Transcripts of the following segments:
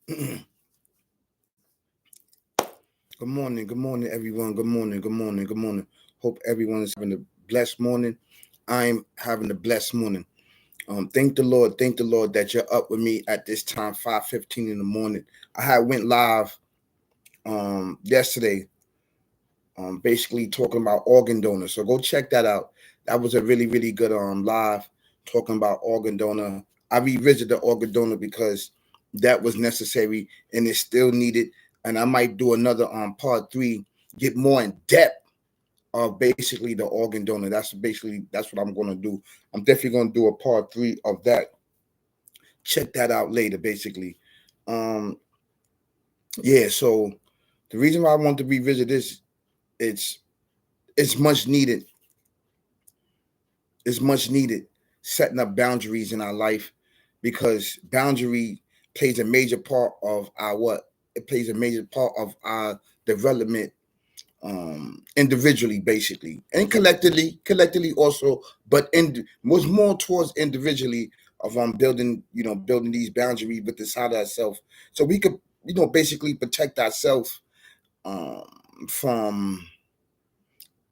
Good morning, everyone. Good morning. Hope everyone is having a blessed morning. I'm having a blessed morning. Thank the Lord that you're up with me at this time, 5:15 in the morning. I had went live yesterday, basically talking about organ donors. So go check that out. That was a really, really good live talking about organ donor. I revisited the organ donor because that was necessary and it's still needed. And I might do another part three, get more in depth of basically the organ donor. That's what I'm gonna do. I'm definitely gonna do a part three of that. Check that out later, basically. Um, yeah, so the reason why I want to revisit this, it's it's much needed. It's much needed setting up boundaries in our life because boundary plays a major part of our what? It plays a major part of our development individually basically and collectively also, but was more towards individually of building these boundaries with inside ourselves so we could basically protect ourselves um from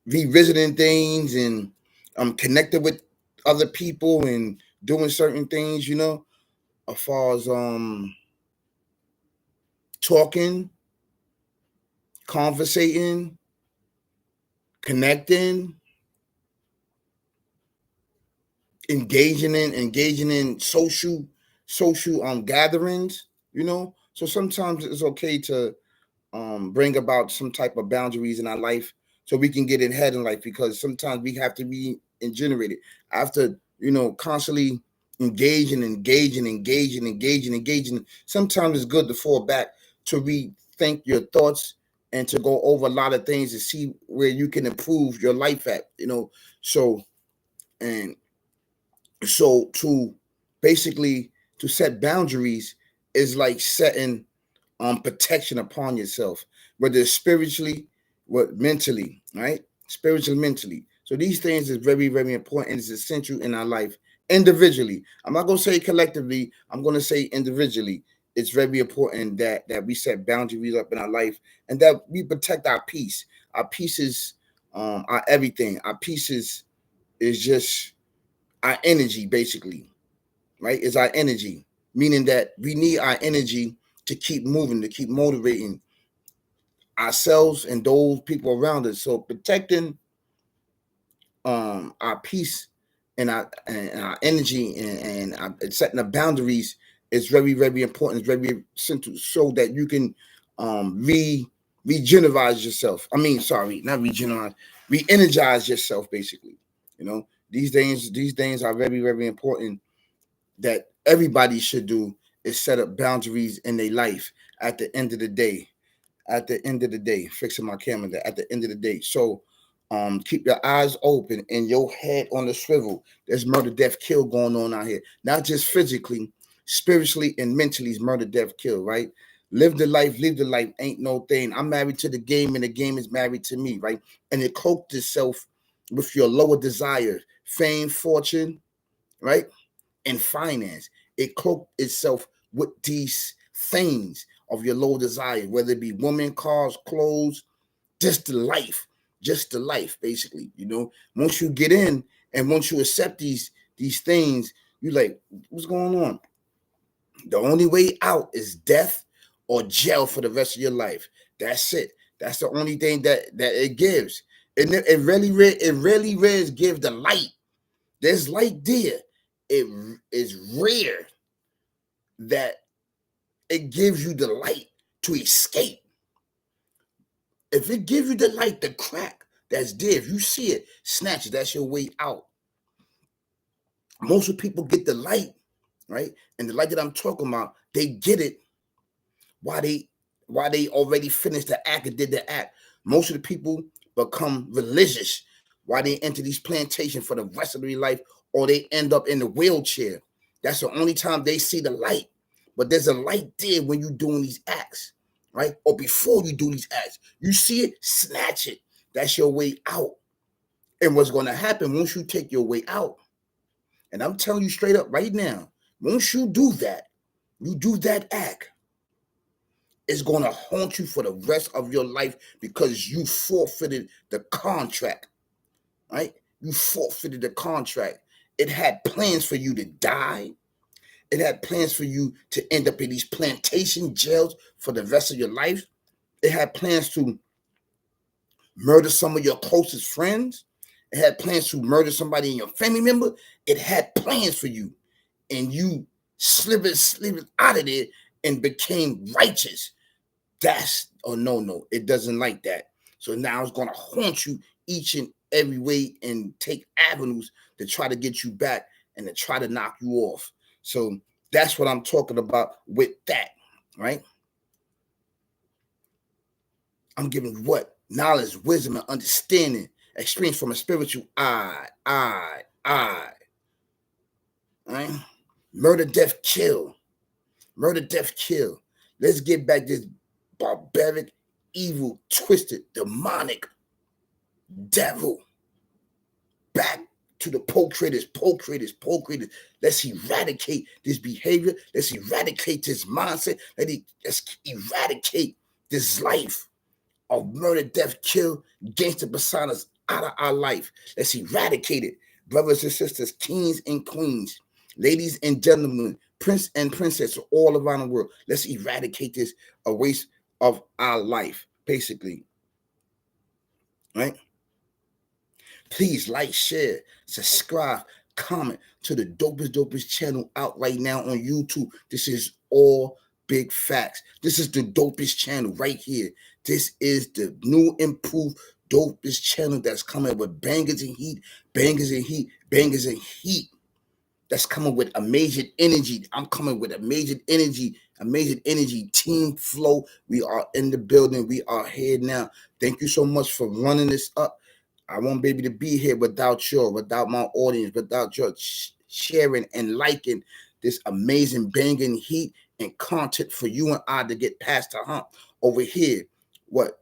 revisiting things and connecting with other people and doing certain things, as far as talking, conversating, connecting, engaging in social gatherings, so sometimes it's okay to bring about some type of boundaries in our life so we can get ahead in life because sometimes we have to be generated after constantly engaging. Sometimes it's good to fall back to rethink your thoughts and to go over a lot of things to see where you can improve your life at, so and so to basically to set boundaries is like setting protection upon yourself, whether it's spiritually, what mentally, right? Spiritually, mentally. So these things is very, very important. It's essential in our life individually. I'm not gonna say collectively. I'm gonna say individually. It's very important that we set boundaries up in our life and that we protect our peace. Our peace is our everything. Our peace is just our energy, basically, right? Is our energy, meaning that we need our energy to keep moving, to keep motivating ourselves and those people around us. So protecting our peace and our energy and setting the boundaries is very, very important. It's very central so that you can regenerate yourself. I mean, sorry, not regenerate, re-energize yourself, basically. These things are very, very important that everybody should do is set up boundaries in their life at the end of the day. At the end of the day, fixing my camera there, at the end of the day. So keep your eyes open and your head on the swivel. There's murder, death, kill going on out here. Not just physically, spiritually, and mentally is murder, death, kill, right? Live the life, ain't no thing. I'm married to the game and the game is married to me, right? And it cloaked itself with your lower desire, fame, fortune, right? And finance. It cloaked itself with these things of your low desire, whether it be women, cars, clothes, just the life, basically. Once you get in and once you accept these things, you like, what's going on? The only way out is death or jail for the rest of your life. That's it. That's the only thing that it gives. It really gives the light. There's light there. It is rare that it gives you the light to escape. If it gives you the light, the crack that's there, if you see it, snatch it. That's your way out. Most of the people get the light, right? And the light that I'm talking about, they get it while they already finished the act and did the act. Most of the people become religious while they enter these plantations for the rest of their life, or they end up in the wheelchair. That's the only time they see the light. But there's a light there when you're doing these acts, right? Or before you do these acts. You see it, snatch it. That's your way out. And what's going to happen once you take your way out, and I'm telling you straight up right now, once you do that act, It's going to haunt you for the rest of your life because you forfeited the contract, right? You forfeited the contract. It had plans for you to die. It had plans for you to end up in these plantation jails for the rest of your life. It had plans to murder some of your closest friends. It had plans to murder somebody in your family member. It had plans for you, and you slivered out of there and became righteous. That's a no. It doesn't like that. So now it's going to haunt you each and every way and take avenues to try to get you back and to try to knock you off. So that's what I'm talking about with that, right? I'm giving you what? Knowledge, wisdom, and understanding, experience from a spiritual eye. Right? Murder, death, kill. Murder, death, kill. Let's get back this barbaric, evil, twisted, demonic devil back to the procreators. Let's eradicate this behavior. Let's eradicate this mindset. Let's eradicate this life of murder, death, kill, gangster personas out of our life. Let's eradicate it. Brothers and sisters, kings and queens, ladies and gentlemen, prince and princess all around the world. Let's eradicate this away of our life, basically. Right? Please like, share, subscribe, comment to the dopest channel out right now on YouTube. This is all big facts. This is the dopest channel right here. This is the new improved dopest channel that's coming with bangers and heat. That's coming with amazing energy. I'm coming with amazing energy. Team flow. We are in the building. We are here now. Thank you so much for running this up. I won't be able to be here without my audience, without your sharing and liking this amazing banging heat and content for you and I to get past the hump. Over here,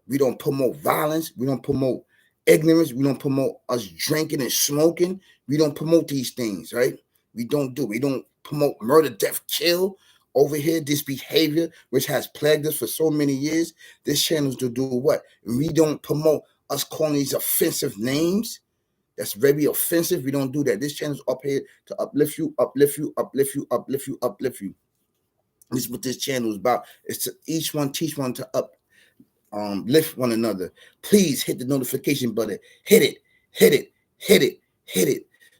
we don't promote violence, we don't promote ignorance, we don't promote us drinking and smoking. We don't promote these things, right? We don't promote murder, death, kill. Over here, this behavior which has plagued us for so many years, this channel's to do what? We don't promote us calling these offensive names. That's very offensive. We don't do that. This channel's up here to uplift you. This is what this channel is about. It's to each one teach one to lift one another. Please hit the notification button. Hit it.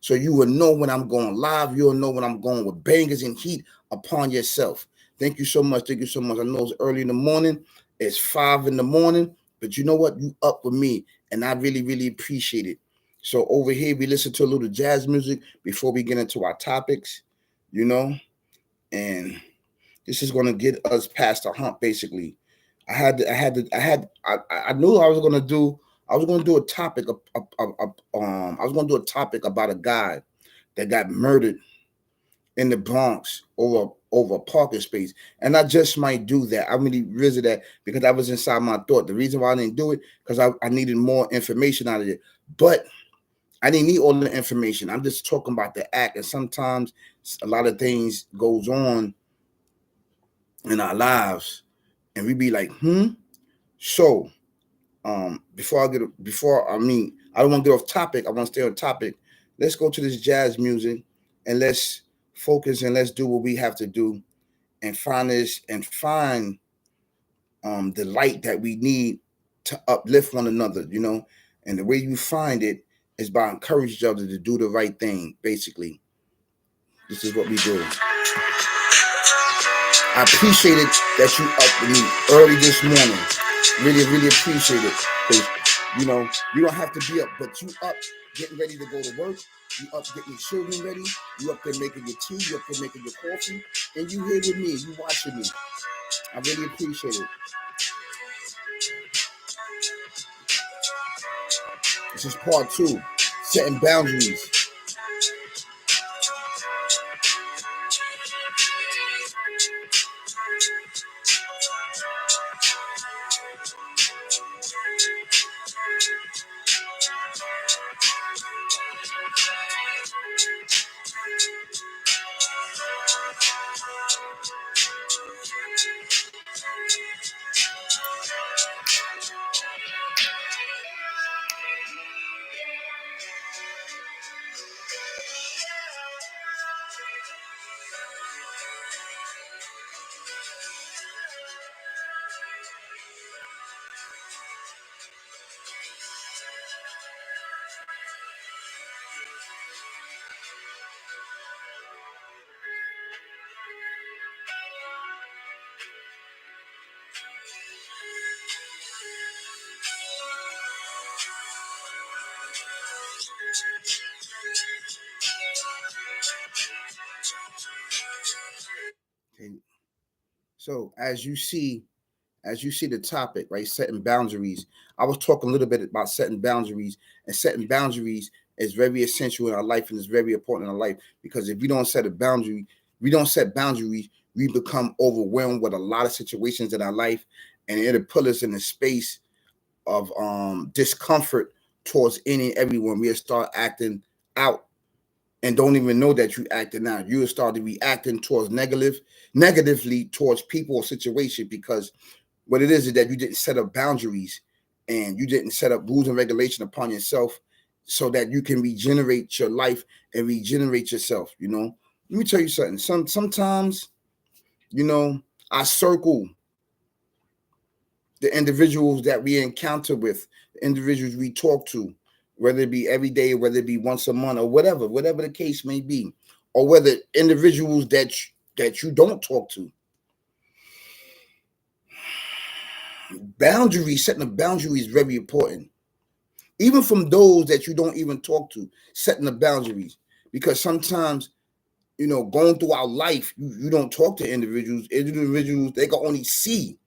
So you will know when I'm going live. You'll know when I'm going with bangers and heat upon yourself. Thank you so much. I know it's early in the morning. It's 5 a.m. But you know what? You up with me. And I really appreciate it. So over here, we listen to a little jazz music before we get into our topics, and this is going to get us past the hump, basically. I knew I was going to do a topic. I was going to do a topic about a guy that got murdered in the Bronx over a parking space, and I just might do that. I really visit that because that was inside my thought. The reason why I didn't do it because I needed more information out of it, but I didn't need all the information. I'm just talking about the act, and sometimes a lot of things goes on in our lives, and we be like, So, I don't want to get off topic. I want to stay on topic. Let's go to this jazz music, and let's focus and let's do what we have to do, and find the light that we need to uplift one another. And the way you find it is by encouraging each other to do the right thing. Basically, this is what we do. I appreciate it that you up with me early this morning. Really appreciate it. Because, you don't have to be up, but you up getting ready to go to work. You up getting your children ready. You up there making your tea. You up there making your coffee. And you here with me. You watching me. I really appreciate it. This is part 2. Setting boundaries. Okay. So as you see the topic, right, setting boundaries. I was talking a little bit about setting boundaries, and setting boundaries is very essential in our life and is very important in our life, because if we don't set a boundary, we don't set boundaries, we become overwhelmed with a lot of situations in our life, and it'll put us in a space of discomfort towards any and everyone. We'll start acting out and don't even know that you acting out. You will start reacting towards negatively towards people or situation, because what it is that you didn't set up boundaries and you didn't set up rules and regulation upon yourself so that you can regenerate your life and regenerate yourself. Let me tell you something. Sometimes, I circle the individuals that we encounter with, the individuals we talk to, whether it be every day, whether it be once a month, or whatever the case may be, or whether individuals that you don't talk to. Boundaries, setting a boundary is very important. Even from those that you don't even talk to, setting the boundaries. Because sometimes, going throughout life, you don't talk to individuals. Individuals, they can only see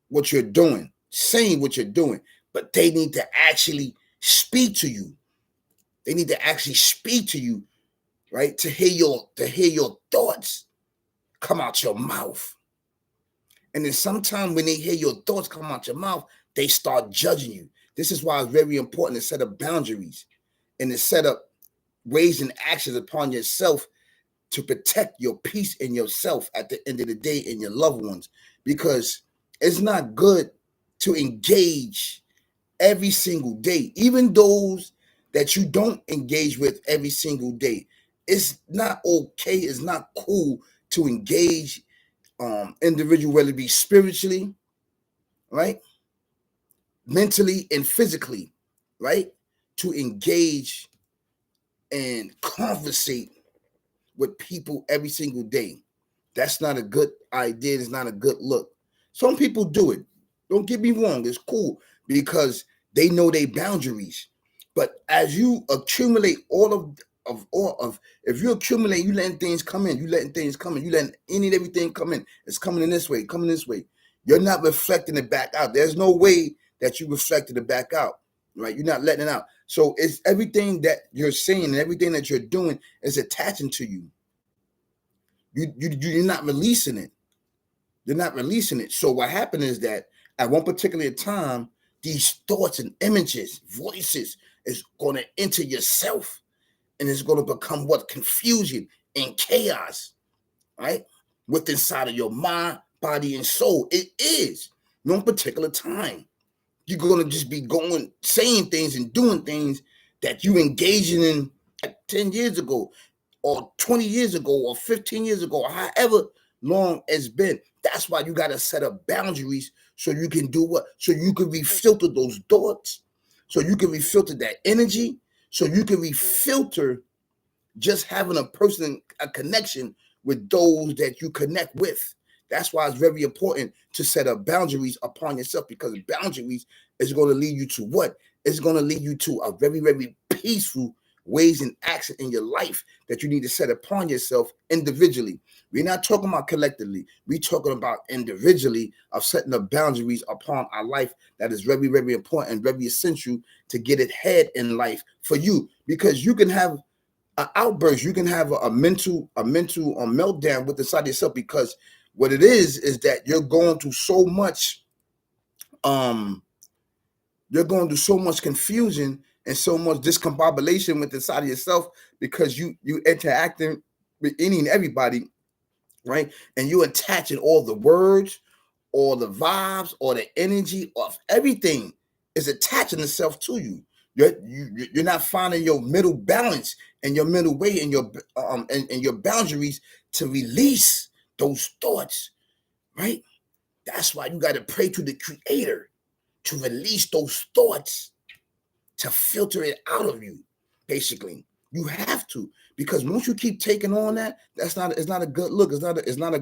what you're doing, saying what you're doing, but they need to actually speak to you. They need to actually speak to you, right? To hear your thoughts come out your mouth. And then sometimes when they hear your thoughts come out your mouth, they start judging you. This is why it's very important to set up boundaries and to set up ways and actions upon yourself to protect your peace and yourself at the end of the day and your loved ones. Because it's not good to engage every single day, even those that you don't engage with every single day. It's not okay. It's not cool to engage individual, whether it be spiritually, right, mentally and physically, right, to engage and conversate with people every single day. That's not a good idea. It's not a good look. Some people do it. Don't get me wrong. It's cool because they know their boundaries. But as you accumulate if you accumulate, you letting things come in, you letting any and everything come in. It's coming in this way, coming this way. You're not reflecting it back out. There's no way that you reflected it back out, right? You're not letting it out. So it's everything that you're saying and everything that you're doing is attaching to you. You're not releasing it. You're not releasing it. So what happened is that at one particular time, these thoughts and images, voices is going to enter yourself, and it's going to become what? Confusion and chaos, right? Within inside of your mind, body, and soul. It is. No particular time. You're going to just be saying things and doing things that you engaging in 10 years ago or 20 years ago or 15 years ago, or however long it's been. That's why you got to set up boundaries so you can do what? So you can refilter those thoughts, so you can refilter that energy, so you can refilter just having a connection with those that you connect with. That's why it's very important to set up boundaries upon yourself, because boundaries is going to lead you to what? It's going to lead you to a very, very peaceful ways and action in your life that you need to set upon yourself individually. We're not talking about collectively. We're talking about individually of setting up boundaries upon our life. That is very, very important and very essential to get ahead in life for you, because you can have an outburst. You can have a mental meltdown with inside yourself, because what it is that you're going through so much confusion and so much discombobulation with inside of yourself, because you interacting with any and everybody, right? And you attaching all the words, or the vibes or the energy of everything is attaching itself to you. You're not finding your middle balance and your middle way and your boundaries to release those thoughts, right? That's why you got to pray to the Creator to release those thoughts, to filter it out of you. Basically, you have to, because once you keep taking on that, it's not a good look. It's not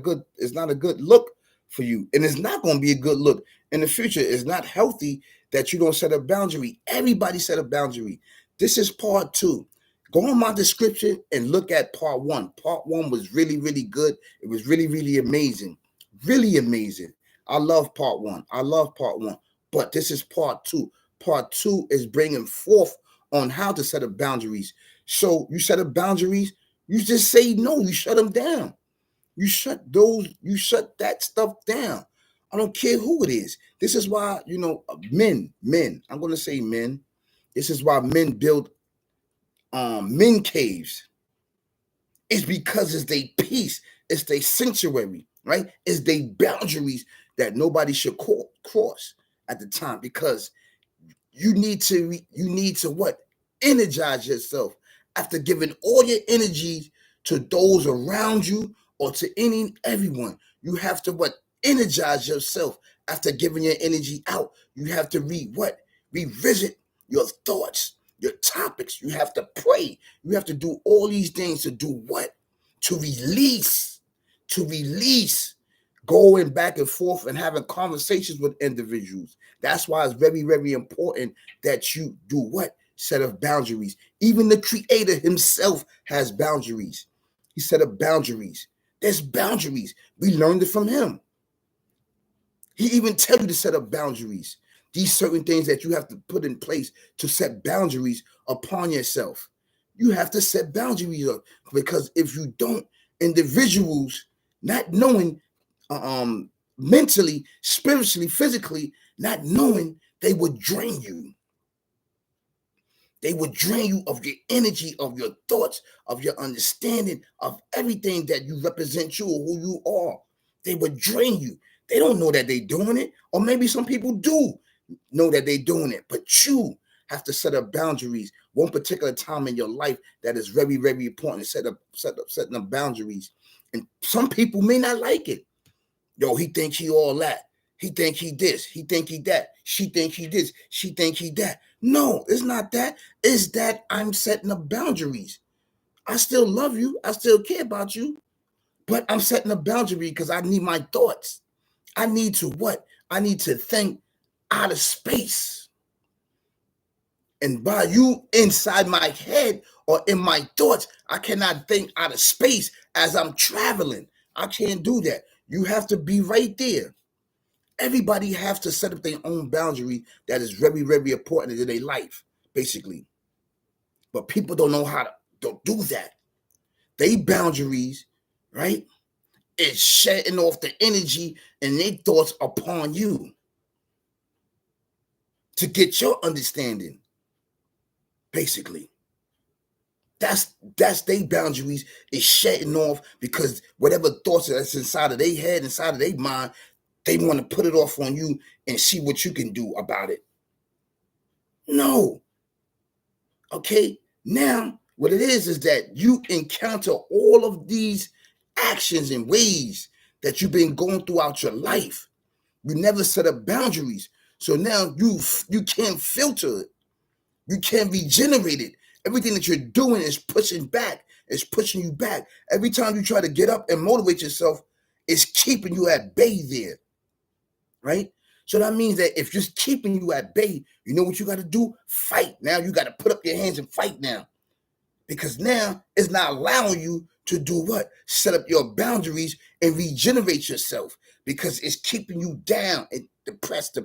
a good look for you, and it's not going to be a good look in the future. It's not healthy that you don't set a boundary. Everybody set a boundary. This is part 2. Go on my description and look at part 1. Part 1 was really, really good. It was really, really amazing. Really amazing. I love part 1. But this is part 2. Part 2 is bringing forth on how to set up boundaries. So you set up boundaries, you just say no, you shut them down. You shut that stuff down. I don't care who it is. This is why, men, I'm going to say men. This is why men build men caves. It's because it's their peace. It's their sanctuary, right? It's their boundaries that nobody should cross at the time, because you need to what? Energize yourself after giving all your energy to those around you or to everyone. You have to what? Energize yourself after giving your energy out. You have to revisit your thoughts, your topics. You have to pray. You have to do all these things to do what? To release. Going back and forth and having conversations with individuals. That's why it's very, very important that you do what? Set up boundaries. Even the Creator himself has boundaries. He set up boundaries. There's boundaries. We learned it from him. He even tells you to set up boundaries. These certain things that you have to put in place to set boundaries upon yourself. You have to set boundaries up, because if you don't, individuals not knowing, mentally, spiritually, physically, not knowing, they would drain you. They would drain you of your energy, of your thoughts, of your understanding, of everything that you represent, you or who you are. They would drain you. They don't know that they're doing it, or maybe some people do know that they're doing it, but you have to set up boundaries. One particular time in your life that is very, very important, setting up boundaries. And some people may not like it. Yo, he think he all that. He think he this. He think he that. She think he this. She think he that. No, it's not that. It's that I'm setting up boundaries. I still love you. I still care about you. But I'm setting a boundary because I need my thoughts. I need to what? I need to think out of space. And by you inside my head or in my thoughts, I cannot think out of space as I'm traveling. I can't do that. You have to be right there. Everybody has to set up their own boundary that is very, very important in their life, basically. But people don't know how to do that. They boundaries, right, is shedding off the energy and their thoughts upon you to get your understanding, basically. That's their boundaries is shedding off, because whatever thoughts that's inside of their head, inside of their mind, they want to put it off on you and see what you can do about it. No. Okay. Now, what it is that you encounter all of these actions and ways that you've been going throughout your life. You never set up boundaries. So now you can't filter it. You can't regenerate it. Everything that you're doing is pushing back. It's pushing you back. Every time you try to get up and motivate yourself, it's keeping you at bay there. Right? So that means that if just keeping you at bay, you know what you got to do? Fight. Now you got to put up your hands and fight now. Because now it's not allowing you to do what? Set up your boundaries and regenerate yourself, because it's keeping you down and depressed.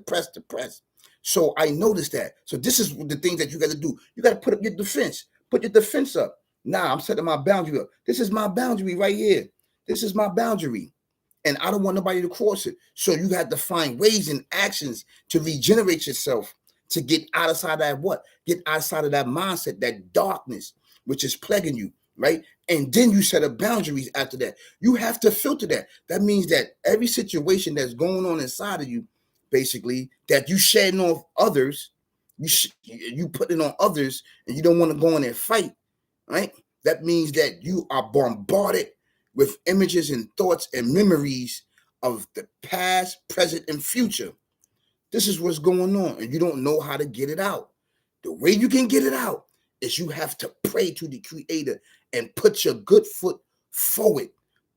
So I noticed that. So this is the things that you got to do. You got to put up your defense. Put your defense up. Now I'm setting my boundary up. This is my boundary right here. This is my boundary. And I don't want nobody to cross it. So you have to find ways and actions to regenerate yourself, to get outside of that what? Get outside of that mindset, that darkness, which is plaguing you. right? And then you set up boundaries after that. You have to filter that. That means that every situation that's going on inside of you, basically, that you shedding off others, you put it on others, and you don't want to go in and fight, right? That means that you are bombarded with images and thoughts and memories of the past, present, and future. This is what's going on, and you don't know how to get it out. The way you can get it out is you have to pray to the Creator and put your good foot forward.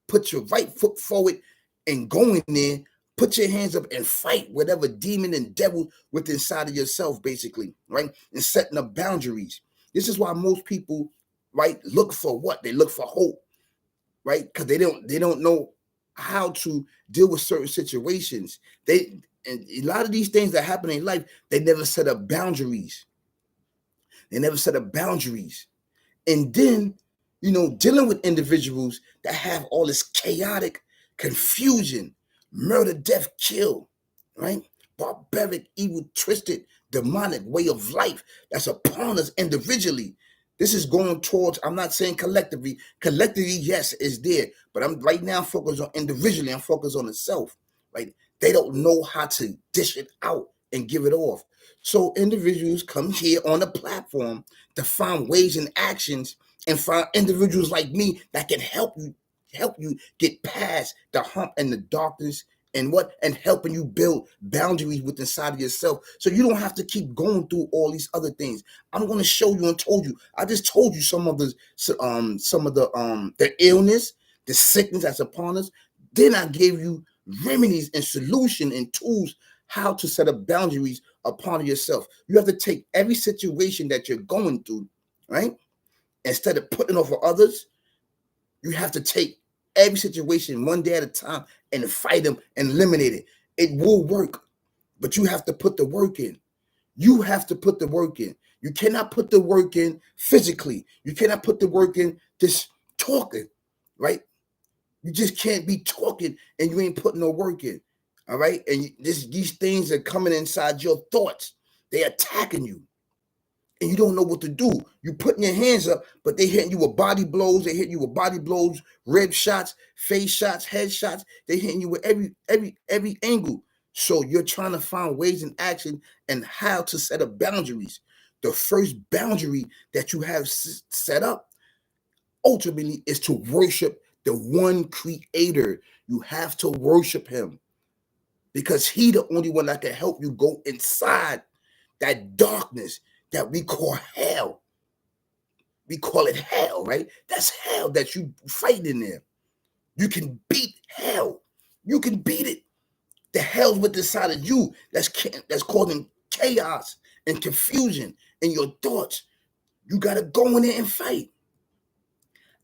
Put your right foot forward and go in there. Put your hands up and fight whatever demon and devil within inside of yourself, basically, right? And setting up boundaries. This is why most people, right, look for what? They look for hope, right? Because they don't know how to deal with certain situations. And a lot of these things that happen in life, they never set up boundaries. They never set up boundaries. And then, dealing with individuals that have all this chaotic confusion, murder, death, kill, right? Barbaric, evil, twisted, demonic way of life that's upon us individually. This is going towards, I'm not saying collectively. Collectively, yes, is there. But I'm right now focused on individually. I'm focused on the self, right? They don't know how to dish it out and give it off. So individuals come here on the platform to find ways and actions and find individuals like me that can help you get past the hump and the darkness and helping you build boundaries within inside of yourself so you don't have to keep going through all these other things. I'm going to show you and told you. I just told you some of the illness, the sickness that's upon us. Then I gave you remedies and solution and tools how to set up boundaries upon yourself. You have to take every situation that you're going through, right? Instead of putting over others, you have to take every situation one day at a time and fight them and eliminate it. It will work, but you have to put the work in. You have to put the work in. You cannot put the work in physically. You cannot put the work in just talking, right? You just can't be talking and you ain't putting no work in, all right? And these things are coming inside your thoughts. They're attacking you. And you don't know what to do. You putting your hands up, but they hitting you with body blows. They hitting you with body blows, rib shots, face shots, head shots. They hitting you with every angle. So you're trying to find ways in action and how to set up boundaries. The first boundary that you have set up ultimately is to worship the one Creator. You have to worship Him because He the only one that can help you go inside that darkness that we call hell. We call it hell, right? That's hell that you fight in there. You can beat hell. You can beat it. The hell's within inside of you that's causing chaos and confusion in your thoughts. You got to go in there and fight.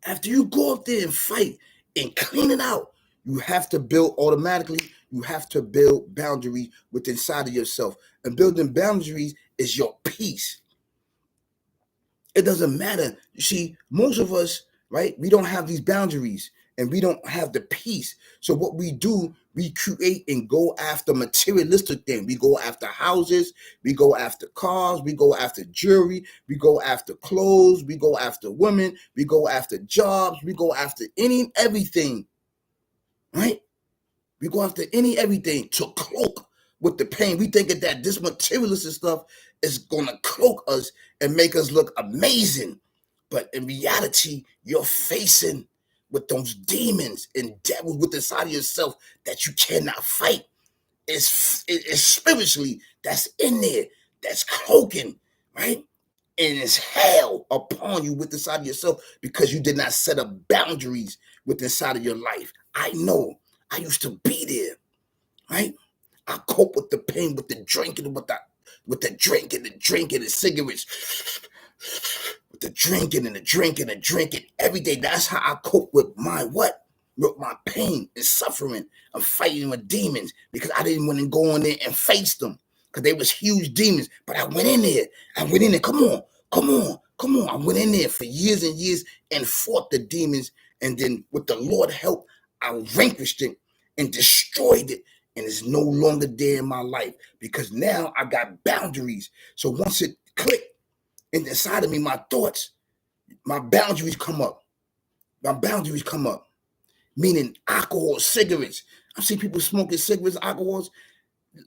After you go up there and fight and clean it out, you have to build boundaries within inside of yourself. And building boundaries is your peace. It doesn't matter. You see, most of us, right, we don't have these boundaries and we don't have the peace. So what we do, we create and go after materialistic things. We go after houses, we go after cars, we go after jewelry, we go after clothes, we go after women, we go after jobs, we go after everything, right? We go after everything to cloak with the pain. We think that this materialistic stuff is going to cloak us and make us look amazing. But in reality, you're facing with those demons and devils within inside of yourself that you cannot fight. It's spiritually that's in there, that's cloaking, right? And it's hell upon you within inside of yourself because you did not set up boundaries within inside of your life. I know. I used to be there, right? I cope with the pain, with the drinking, with the drinking, the cigarettes, with the drinking and the drinking every day. That's how I cope with with my pain and suffering. I'm fighting with demons because I didn't want to go in there and face them because they was huge demons. But I went in there. Come on. I went in there for years and years and fought the demons. And then with the Lord's help, I vanquished it and destroyed it, and it's no longer there in my life because now I got boundaries. So once it clicked inside of me, my thoughts, My boundaries come up. My boundaries come up. Meaning alcohol, cigarettes. I see people smoking cigarettes, alcohols.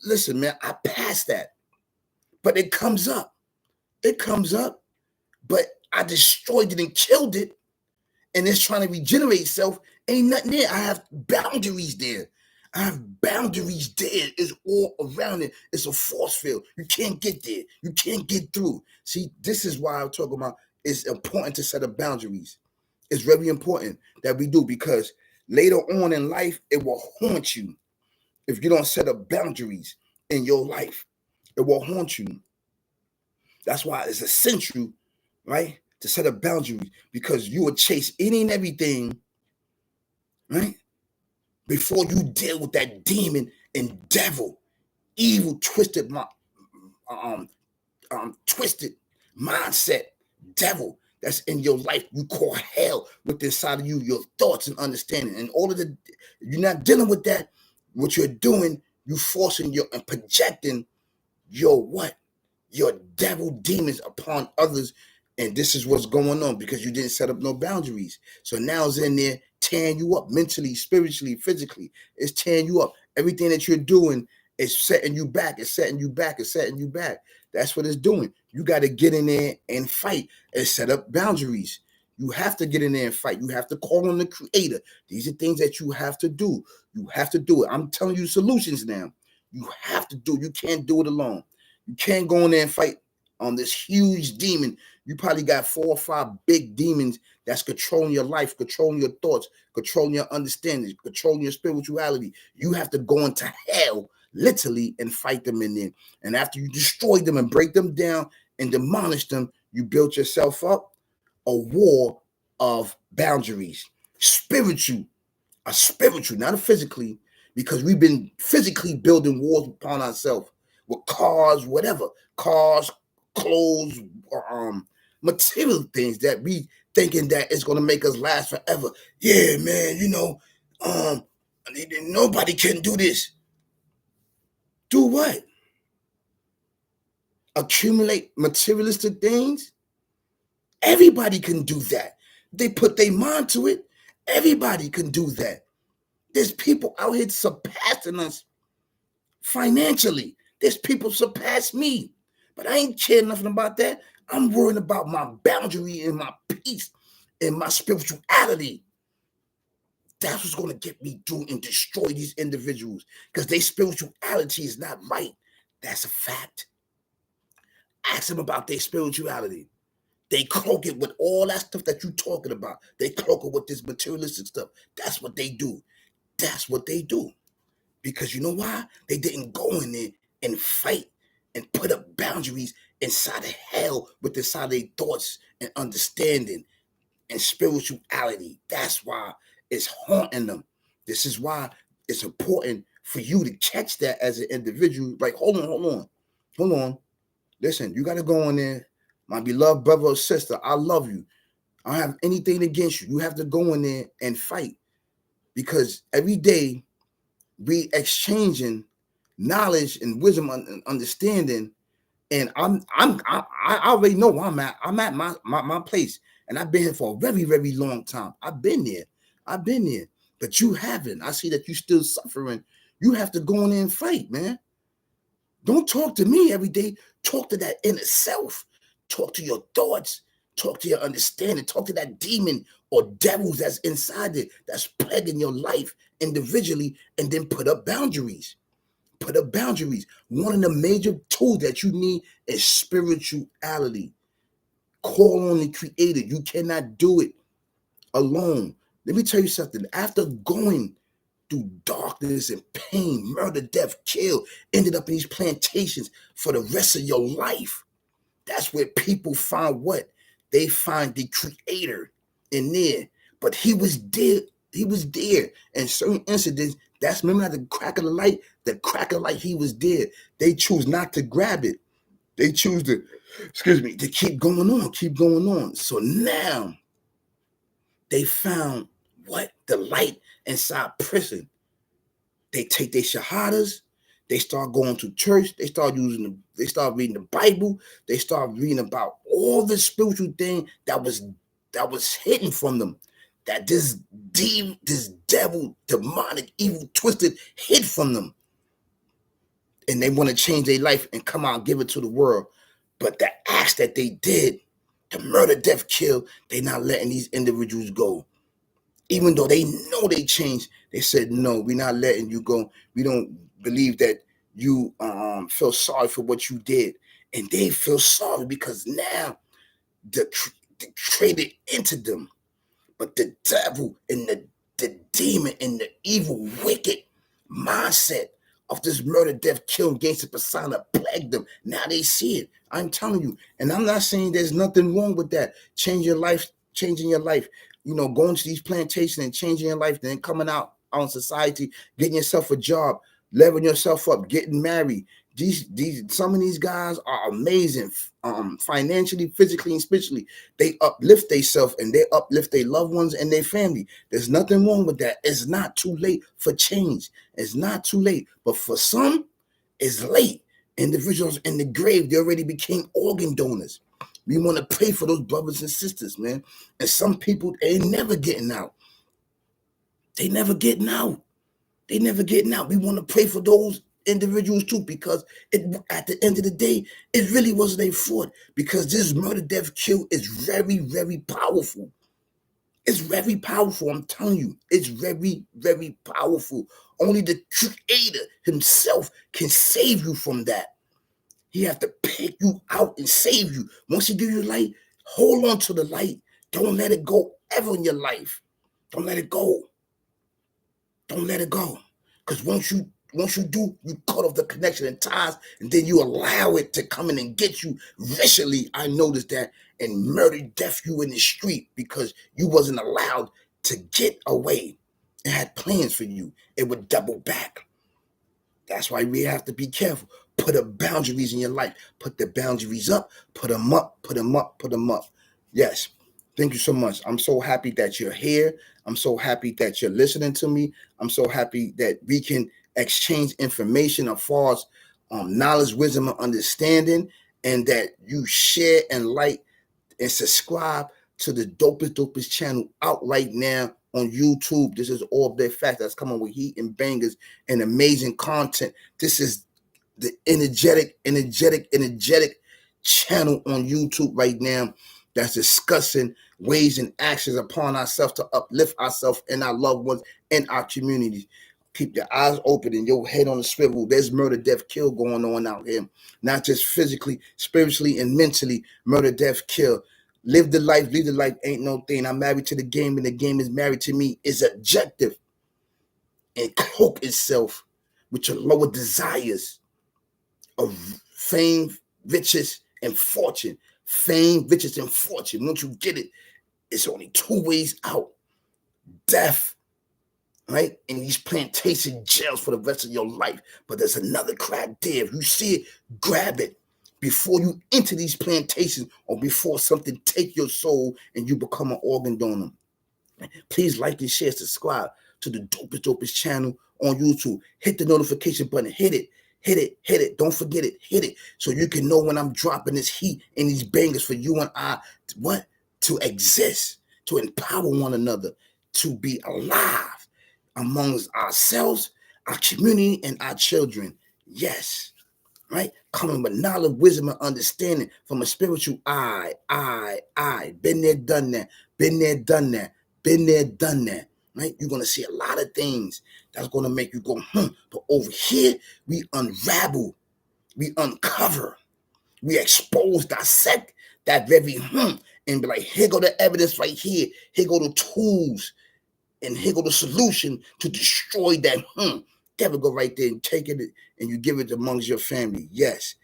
Listen, man, I passed that. But it comes up. It comes up. But I destroyed it and killed it. And it's trying to regenerate itself. Ain't nothing there. I have boundaries there. I have boundaries there. It's all around it. It's a force field. You can't get there. You can't get through. See, this is why I'm talking about it's important to set up boundaries. It's very important that we do, because later on in life, it will haunt you if you don't set up boundaries in your life. It will haunt you. That's why it's essential, right, to set up boundaries, because you will chase any and everything, right, before you deal with that demon and devil, evil, twisted twisted mindset, devil that's in your life. You call hell with inside of you, your thoughts and understanding. And all of the, you're not dealing with that. What you're doing, you forcing your and projecting your what? Your devil demons upon others. And this is what's going on because you didn't set up no boundaries. So now it's in there tearing you up mentally, spiritually, physically. It's tearing you up. Everything that you're doing is setting you back. It's setting you back. It's setting you back. That's what it's doing. You got to get in there and fight and set up boundaries. You have to get in there and fight. You have to call on the creator. These are things that you have to do. You have to do it. I'm telling you solutions now. You have to do it. You can't do it alone. You can't go in there and fight on this huge demon. You probably got 4 or 5 big demons that's controlling your life, controlling your thoughts, controlling your understanding, controlling your spirituality. You have to go into hell, literally, and fight them in there. And after you destroy them and break them down and demolish them, you build yourself up a war of boundaries. Spiritual, not a physically, because we've been physically building wars upon ourselves with cars, whatever, cars, clothes, material things that we thinking that it's going to make us last forever. Yeah, man, nobody can do this. Do what? Accumulate materialistic things? Everybody can do that. They put their mind to it. Everybody can do that. There's people out here surpassing us financially. There's people surpass me. But I ain't caring nothing about that. I'm worrying about my boundary and my peace and my spirituality. That's what's going to get me through and destroy these individuals because their spirituality is not right. That's a fact. Ask them about their spirituality. They cloak it with all that stuff that you're talking about. They cloak it with this materialistic stuff. That's what they do. That's what they do. Because you know why? They didn't go in there and fight and put up boundaries inside of hell with inside their thoughts and understanding and spirituality. That's why it's haunting them. This is why it's important for you to catch that as an individual. Like, hold on. Listen, you got to go in there. My beloved brother or sister, I love you. I don't have anything against you. You have to go in there and fight because every day we exchanging knowledge and wisdom and understanding. And I already know where I'm at. I'm at my place. And I've been here for a very, very long time. I've been there. But you haven't. I see that you're still suffering. You have to go in there and fight, man. Don't talk to me every day. Talk to that inner self. Talk to your thoughts. Talk to your understanding. Talk to that demon or devils that's inside it, that's plaguing your life individually, and then put up boundaries. Put up boundaries. One of the major tools that you need is spirituality. Call on the creator. You cannot do it alone. Let me tell you something. After going through darkness and pain, murder, death, kill, ended up in these plantations for the rest of your life, that's where people find what? They find the creator in there. But he was there. He was there. And certain incidents, that's, remember at the crack of the light, he was there. They choose not to grab it. They choose to, to keep going on. So now they found what? The light inside prison. They take their shahadas. They start going to church. They start reading the Bible. They start reading about all the spiritual thing that was that was hidden from them, that this devil, demonic, evil, twisted, hid from them. And they want to change their life and come out and give it to the world. But the acts that they did, the murder, death, kill, they not letting these individuals go. Even though they know they changed, they said, no, we're not letting you go. We don't believe that you feel sorry for what you did. And they feel sorry because now the traded into them. But the devil and the demon and the evil, wicked mindset of this murder, death, kill, gangster persona plagued them. Now they see it. I'm telling you. And I'm not saying there's nothing wrong with that. Changing your life, going to these plantations and changing your life, then coming out on society, getting yourself a job, leveling yourself up, getting married. Some of these guys are amazing, financially, physically, and spiritually. They uplift themselves and they uplift their loved ones and their family. There's nothing wrong with that. It's not too late for change. It's not too late. But for some, it's late. Individuals in the grave, they already became organ donors. We want to pray for those brothers and sisters, man. And some people, they ain't never getting out. They never getting out. They never getting out. We want to pray for those individuals too, because at the end of the day, it really wasn't their fault, because this murder, death, kill is very, very powerful. It's very powerful. I'm telling you, it's very, very powerful. Only the Creator himself can save you from that. He have to pick you out and save you. Once he give you light, hold on to the light. Don't let it go ever in your life. Don't let it go. Don't let it go. Because once you do, you cut off the connection and ties, and then you allow it to come in and get you. Recently, I noticed that, and murder, death you in the street because you wasn't allowed to get away. It had plans for you. It would double back. That's why we have to be careful. Put the boundaries in your life. Put the boundaries up. Put them up. Put them up. Put them up. Yes. Thank you so much. I'm so happy that you're here. I'm so happy that you're listening to me. I'm so happy that we can exchange information as far as knowledge, wisdom, and understanding, and that you share and like and subscribe to the dopest channel out right now on YouTube. This is All Black Facts that's coming with heat and bangers and amazing content. This is the energetic channel on YouTube right now that's discussing ways and actions upon ourselves to uplift ourselves and our loved ones and our communities. Keep your eyes open and your head on the swivel. There's murder, death, kill going on out here. Not just physically, spiritually, and mentally. Murder, death, kill. Live the life, leave the life ain't no thing. I'm married to the game and the game is married to me. Is objective and cloak itself with your lower desires of fame, riches, and fortune. Fame, riches, and fortune. Once you get it, it's only two ways out. Death, right? In these plantation jails for the rest of your life. But there's another crack there. If you see it, grab it before you enter these plantations or before something take your soul and you become an organ donor. Please like and share, subscribe to the dopest channel on YouTube. Hit the notification button. Hit it. Hit it. Don't forget it. Hit it so you can know when I'm dropping this heat and these bangers for you and I. What? To exist, to empower one another, to be alive amongst ourselves, our community, and our children. Yes. Right? Coming with knowledge, wisdom, and understanding from a spiritual eye. Been there, done that. Been there, done that. Been there, done that. Right? You're going to see a lot of things that's going to make you go, But over here, we unravel, we uncover, we expose, dissect that very and be like, here go the evidence right here. Here go the tools. And here go the solution to destroy that There we go right there and take it and you give it amongst your family. Yes.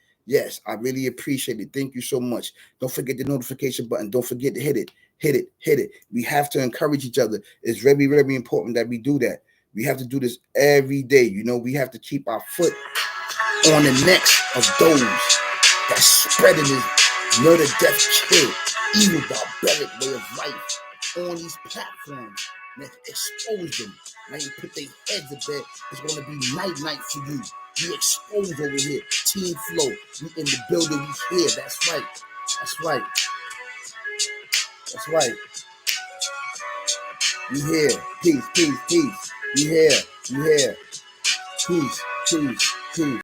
I really appreciate it. Thank you so much. Don't forget the notification button. Don't forget to hit it. Hit it. We have to encourage each other. It's very, very important that we do that. We have to do this every day. We have to keep our foot on the necks of those that spreading this murder, death, kill, evil, barbaric way of life on these platforms. Let's expose them. Right? You put their heads to bed. It's going to be night for you. We exposed over here. Team Flow. We in the building. We here. That's right. You hear? Peace, peace, peace. You hear? You hear? Peace, peace, peace.